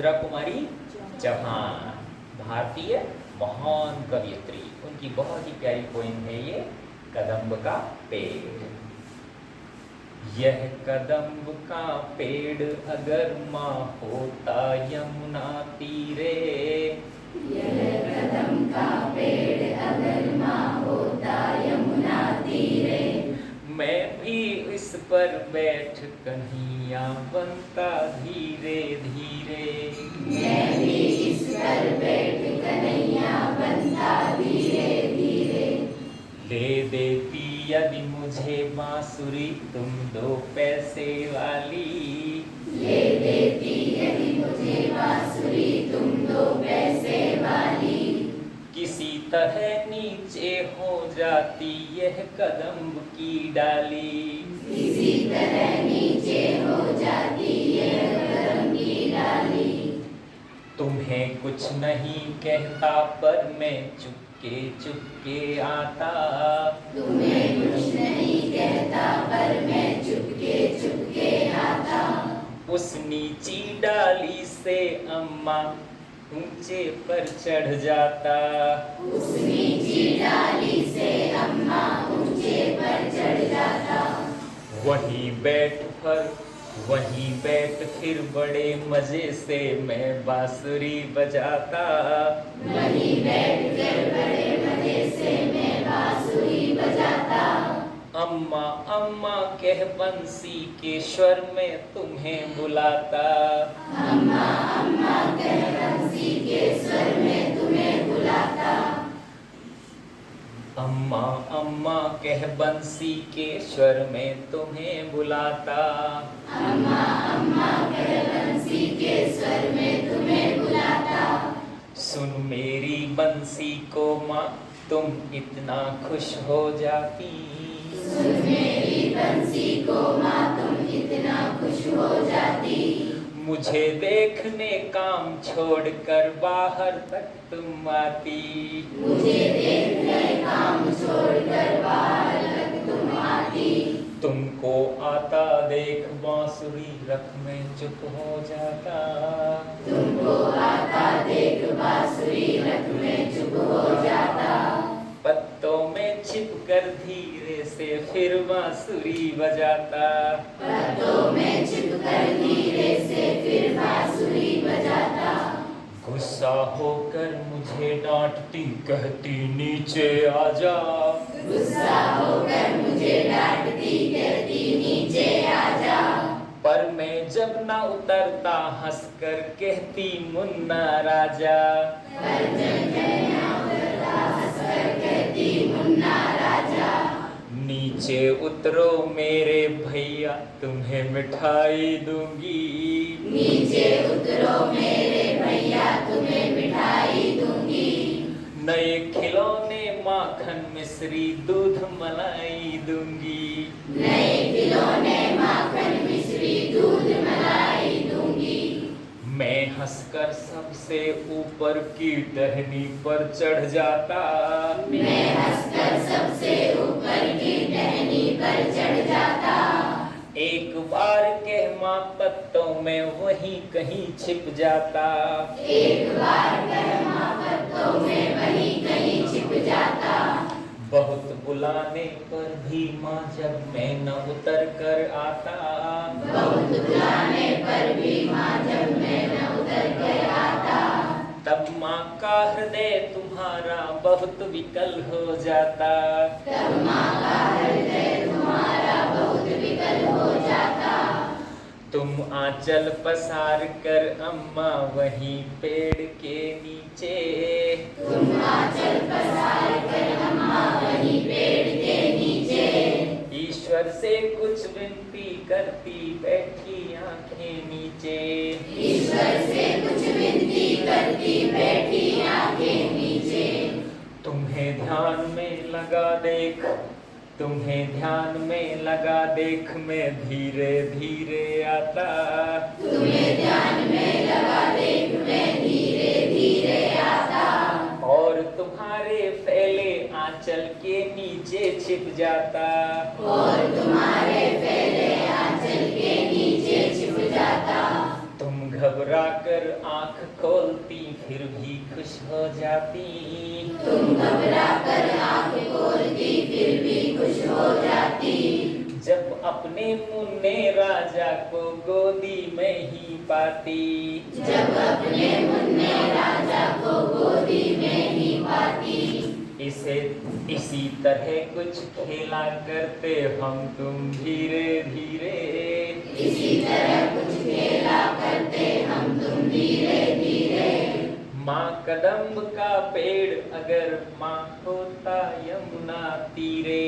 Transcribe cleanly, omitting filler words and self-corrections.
इंदिरा कुमारी चौहान, भारतीय महान कवयित्री। उनकी बहुत ही प्यारी पोइम है ये कदम्ब का पेड़। यह कदम्ब का पेड़ अगर माँ होता यमुना तीरे, यह कदम्ब का पेड़ अगर माँ होता यमुना तीरे, मैं भी इस पर बैठ कन्हैया बनता धीरे धीरे। मैं भी इस पर बैठ कन्हैया बनता धीरे धीरे। ले देती यदि मुझे बांसुरी तुम 2 पैसे वाली, ले देती यदि मुझे बांसुरी तुम 2 पैसे वाली। किसी तरह नीचे हो जाती यह कदम्ब की डाली, किसी तरह नीचे हो जाती यह कदम्ब की डाली। तुम्हें कुछ नहीं कहता पर मैं चुपके चुपके आता, तुम्हें कुछ नहीं कहता पर मैं चुपके चुपके आता। उस नीची डाली से अम्मा ऊंचे पर चढ़ जाता, उस नीची डाली से अम्मा ऊंचे पर चढ़ जाता। वहीं बैठ फिर बड़े मजे से मैं बांसुरी बजाता, वहीं बैठ कर बड़े मजे से मैं बांसुरी बजाता। अम्मा अम्मा कह बंसी के स्वर में तुम्हें बुलाता, अम्मा अम्मा कह बंसी के स्वर में तुम्हें बुलाता। अम्मा अम्मा कह बंसी के स्वर में तुम्हें बुलाता। अम्मा अम्मा कह बंसी के स्वर में तुम्हें बुलाता। सुन मेरी बंसी को माँ तुम इतना खुश हो जाती, सुन मेरी बंसी को माँ तुम इतना खुश हो जाती। मुझे देखने काम छोड़कर बाहर तक तुम आती, मुझे देखने काम छोड़कर बाहर तक तुम आती। तुमको आता देख बांसुरी रख में चुप हो जाता, तुमको आता देख बांसुरी रख में चुप हो जाता। पत्तों में छिप कर धीरे से फिर बांसुरी बजाता, पत्तों में छिप कर धीरे से फिर बांसुरी बजाता। गुस्सा होकर मुझे डांटती कहती नीचे आजा, गुस्सा होकर मुझे डांटती कहती नीचे आजा। पर मैं जब ना उतरता हंसकर कहती मुन्ना राजा, पर जब मैं ना उतरता हंसकर कहती मुन्ना राजा। नीचे उतरो मेरे भैया तुम्हें मिठाई दूंगी, नीचे उतरो मेरे भैया तुम्हें मिठाई दूंगी। नए खिलौने माखन मिश्री दूध मलाई दूंगी, नए खिलौने माखन मिश्री दूध मलाई दूंगी। मैं हंसकर सबसे ऊपर की टहनी पर चढ़ जाता, मैं हंसकर सबसे ऊपर की टहनी पर चढ़ जाता। एक बार कह माँ पत्तों में वहीं कहीं छिप जाता, एक बार कह माँ पत्तों में वहीं कहीं छिप जाता। बहुत बुलाने पर भी माँ जब मैं न उतर कर आता, बहुत बुलाने पर भी माँ जब मैं न उतर कर आता। तब माँ का हृदय तुम्हारा बहुत विकल हो जाता, तब माँ का हृदय तुम्हारा बहुत विकल हो जाता। तुम आंचल पसार कर अम्मा वहीं पेड़ के नीचे, तुम आंचल पसार कर अम्मा वहीं पेड़ के नीचे। ईश्वर से कुछ विनती करती बैठी आंखें नीचे, ईश्वर से कुछ विनती करती बैठी आंखें नीचे। तुम्हें ध्यान में लगा देख, तुम्हें ध्यान में लगा देख मैं धीरे धीरे आता, तुम्हें ध्यान में लगा देख मैं धीरे धीरे आता। और तुम्हारे फैले आंचल के नीचे छिप जाता, और तुम्हारे फैले आंचल के नीचे छिप जाता। तुम घबरा कर आंख खोलती फिर भी खुश हो जाती। तुम घबरा कर आंख खोलती फिर भी खुश हो जाती। जब अपने मुन्ने राजा को गोदी में ही पाती। जब अपने मुन्ने राजा को गोदी में ही पाती। इसी तरह कुछ खेला करते हम तुम धीरे धीरे। इसी तरह कुछ खेला करते हम तुम धीरे धीरे। माँ कदम्ब का पेड़ अगर माँ होता यमुना तीरे।